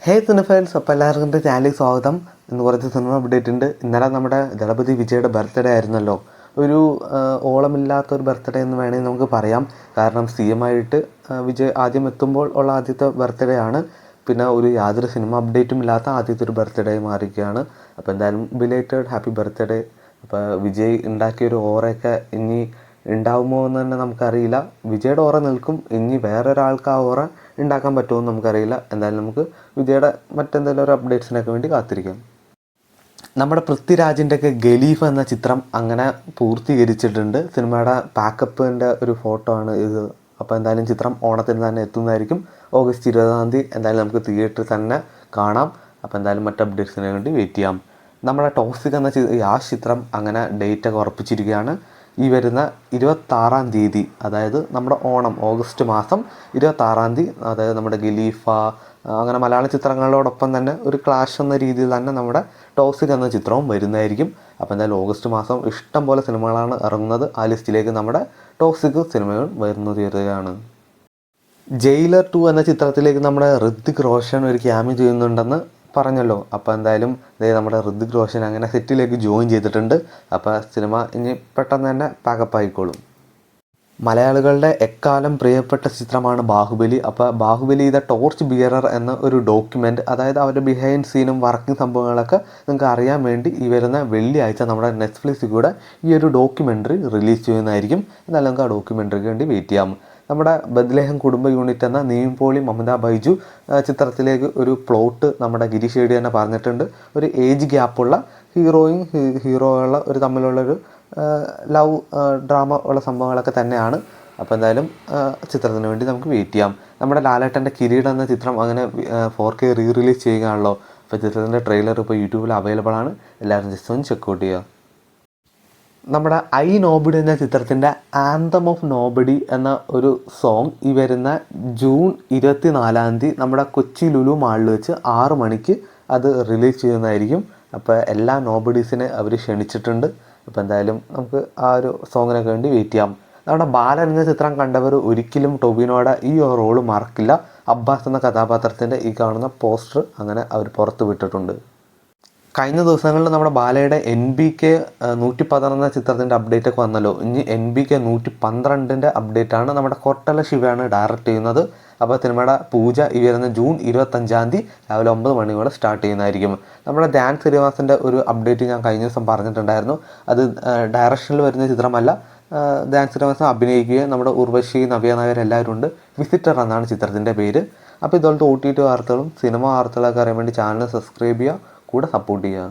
ഹേ സിനിഫൈൽസ്, അപ്പോൾ എല്ലാവർക്കും എൻ്റെ ചാനലിൽ സ്വാഗതം. ഇന്ന് കുറച്ച് സിനിമ അപ്ഡേറ്റ് ഉണ്ട്. ഇന്നലെ നമ്മുടെ ദളപതി വിജയുടെ ബർത്ത്ഡേ ആയിരുന്നല്ലോ. ഒരു ഓളമില്ലാത്തൊരു ബർത്ത്ഡേ എന്ന് വേണമെങ്കിൽ നമുക്ക് പറയാം. കാരണം CM ആയിട്ട് വിജയ് ആദ്യം എത്തുമ്പോൾ ഉള്ള ആദ്യത്തെ ബർത്ത്ഡേ ആണ്. പിന്നെ യാതൊരു സിനിമ അപ്ഡേറ്റും ഇല്ലാത്ത ആദ്യത്തെ ഒരു ബർത്ത്ഡേ മാറിയിരിക്കുകയാണ്. അപ്പോൾ എന്തായാലും ബിലേറ്റഡ് ഹാപ്പി ബർത്ത്ഡേ. അപ്പോൾ വിജയ് ഉണ്ടാക്കിയൊരു ഓറയൊക്കെ ഇനി ഉണ്ടാവുമോ എന്ന് തന്നെ നമുക്കറിയില്ല. വിജയുടെ ഓറ നിൽക്കും, ഇനി വേറൊരാൾക്ക് ആ ഓറ ഉണ്ടാക്കാൻ പറ്റുമോ എന്ന് നമുക്കറിയില്ല. എന്തായാലും നമുക്ക് വിജയുടെ മറ്റെന്തെങ്കിലും ഒരു അപ്ഡേറ്റ്സിനൊക്കെ വേണ്ടി കാത്തിരിക്കാം. നമ്മുടെ പൃഥ്വിരാജിൻ്റെയൊക്കെ ഗലീഫ് എന്ന ചിത്രം അങ്ങനെ പൂർത്തീകരിച്ചിട്ടുണ്ട്. സിനിമയുടെ പാക്കപ്പിൻ്റെ ഒരു ഫോട്ടോ ആണ് ഇത്. അപ്പോൾ എന്തായാലും ചിത്രം ഓണത്തിന് തന്നെ എത്തുന്നതായിരിക്കും. ഓഗസ്റ്റ് 20 എന്തായാലും നമുക്ക് തിയേറ്ററിൽ തന്നെ കാണാം. അപ്പോൾ എന്തായാലും മറ്റ് അപ്ഡേറ്റ്സിന് വേണ്ടി വെയിറ്റ് ചെയ്യാം. നമ്മുടെ ടോക്സിക് എന്ന ആ ചിത്രം അങ്ങനെ ഡേറ്റൊക്കെ ഉറപ്പിച്ചിരിക്കുകയാണ്. ഈ വരുന്ന 26 അതായത് നമ്മുടെ ഓണം ഓഗസ്റ്റ് മാസം 26 അതായത് നമ്മുടെ ഗലീഫ അങ്ങനെ മലയാള ചിത്രങ്ങളോടൊപ്പം തന്നെ ഒരു ക്ലാഷ് എന്ന രീതിയിൽ തന്നെ നമ്മുടെ ടോക്സിക് എന്ന ചിത്രവും വരുന്നതായിരിക്കും. അപ്പോൾ എന്തായാലും ഓഗസ്റ്റ് മാസം ഇഷ്ടം പോലെ സിനിമകളാണ് ഇറങ്ങുന്നത്. ആ ലിസ്റ്റിലേക്ക് നമ്മുടെ ടോക്സിക് സിനിമകൾ വരുന്നതാണ്. ജയിലർ 2 എന്ന ചിത്രത്തിലേക്ക് നമ്മുടെ ഋത്തിക് റോഷൻ ഒരു ക്യാമിയോ ചെയ്യുന്നുണ്ടെന്ന് പറഞ്ഞല്ലോ. അപ്പോൾ എന്തായാലും നമ്മുടെ ഋത്തിക് റോഷൻ അങ്ങനെ സെറ്റിലേക്ക് ജോയിൻ ചെയ്തിട്ടുണ്ട്. അപ്പോൾ സിനിമ ഇനി പെട്ടെന്ന് തന്നെ പാക്കപ്പ് ആയിക്കോളും. മലയാളികളുടെ എക്കാലം പ്രിയപ്പെട്ട ചിത്രമാണ് ബാഹുബലി. അപ്പോൾ ബാഹുബലി ദ ടോർച്ച് ബിയറർ എന്ന ഒരു ഡോക്യുമെൻ്റ്, അതായത് അവരുടെ ബിഹൈൻഡ് സീനും വർക്കിംഗ് സംഭവങ്ങളൊക്കെ നിങ്ങൾക്ക് അറിയാൻ വേണ്ടി ഈ വരുന്ന വെള്ളിയാഴ്ച നമ്മുടെ നെറ്റ്ഫ്ലിക്സിൽ കൂടെ ഈ ഒരു ഡോക്യുമെൻ്ററി റിലീസ് ചെയ്യുന്നതായിരിക്കും. എന്നാലും നമുക്ക് ആ ഡോക്യുമെൻ്ററിക്ക് വേണ്ടി വെയിറ്റ് ചെയ്യാം. നമ്മുടെ ബദ്ലേഹം കുടുംബ യൂണിറ്റ് എന്ന നീംപോളി മമത ബൈജു ചിത്രത്തിലേക്ക് ഒരു പ്ലോട്ട് നമ്മുടെ ഗിരീഷ് ഏടി തന്നെ പറഞ്ഞിട്ടുണ്ട്. ഒരു ഏജ് ഗ്യാപ്പുള്ള ഹീറോയുള്ള ഒരു തമ്മിലുള്ളൊരു ലവ് ഡ്രാമ ഉള്ള സംഭവങ്ങളൊക്കെ തന്നെയാണ്. അപ്പോൾ എന്തായാലും ചിത്രത്തിന് വേണ്ടി നമുക്ക് വെയിറ്റ് ചെയ്യാം. നമ്മുടെ ലാലേട്ടൻ്റെ കിരീടം എന്ന ചിത്രം അങ്ങനെ 4K റിലീസ് ചെയ്യുകയാണല്ലോ. അപ്പോൾ ചിത്രത്തിൻ്റെ ട്രെയിലർ ഇപ്പോൾ യൂട്യൂബിൽ അവൈലബിൾ ആണ്. എല്ലാവരും ജസ്റ്റ് ഒന്ന് ചെക്കൗട്ട് ചെയ്യുക. നമ്മുടെ ഐ നോബഡി എന്ന ചിത്രത്തിൻ്റെ ആന്തം ഓഫ് നോബഡി എന്ന ഒരു സോങ് ഈ വരുന്ന ജൂൺ 24 നമ്മുടെ കൊച്ചി ലുലു മാളിൽ വെച്ച് 6 മണിക്ക് അത് റിലീസ് ചെയ്യുന്നതായിരിക്കും. അപ്പോൾ എല്ലാ നോബഡീസിനെ അവർ ക്ഷണിച്ചിട്ടുണ്ട്. അപ്പോൾ എന്തായാലും നമുക്ക് ആ ഒരു സോങ്ങിനൊക്കെ വേണ്ടി വെയിറ്റ് ചെയ്യാം. നമ്മുടെ ബാലൻ എന്ന ചിത്രം കണ്ടവർ ഒരിക്കലും ടൊവിനോയുടെ ഈ റോള് മറക്കില്ല. അബ്ബാസ് എന്ന കഥാപാത്രത്തിൻ്റെ ഈ കാണുന്ന പോസ്റ്റർ അങ്ങനെ അവർ പുറത്ത് വിട്ടിട്ടുണ്ട്. കഴിഞ്ഞ ദിവസങ്ങളിൽ നമ്മുടെ ബാലയുടെ NBK 111 എന്ന ചിത്രത്തിൻ്റെ അപ്ഡേറ്റ് ഒക്കെ വന്നല്ലോ. ഇനി NBK 112 അപ്ഡേറ്റാണ്. നമ്മുടെ കൊട്ടല ശിവയാണ് ഡയറക്റ്റ് ചെയ്യുന്നത്. അപ്പോൾ സിനിമയുടെ പൂജ ഈ വരുന്ന ജൂൺ 25 രാവിലെ 9 മണിയോടെ സ്റ്റാർട്ട് ചെയ്യുന്നതായിരിക്കും. നമ്മുടെ ധ്യാൻ ശ്രീനിവാസിൻ്റെ ഒരു അപ്ഡേറ്റ് ഞാൻ കഴിഞ്ഞ ദിവസം പറഞ്ഞിട്ടുണ്ടായിരുന്നു. അത് ഡയറക്ഷനിൽ വരുന്ന ചിത്രമല്ല. ധ്യാൻ ശ്രീനിവാസൻ അഭിനയിക്കുകയും നമ്മുടെ ഉർവശി, നവ്യ നായർ എല്ലാവരും ഉണ്ട്. വിസിറ്റർ എന്നാണ് ചിത്രത്തിൻ്റെ പേര്. അപ്പോൾ ഇതുപോലത്തെ OTT വാർത്തകളും സിനിമ വാർത്തകളൊക്കെ അറിയാൻ വേണ്ടി ചാനൽ സബ്സ്ക്രൈബ് ചെയ്യുക, കൂടെ സപ്പോർട്ട് ചെയ്യുക.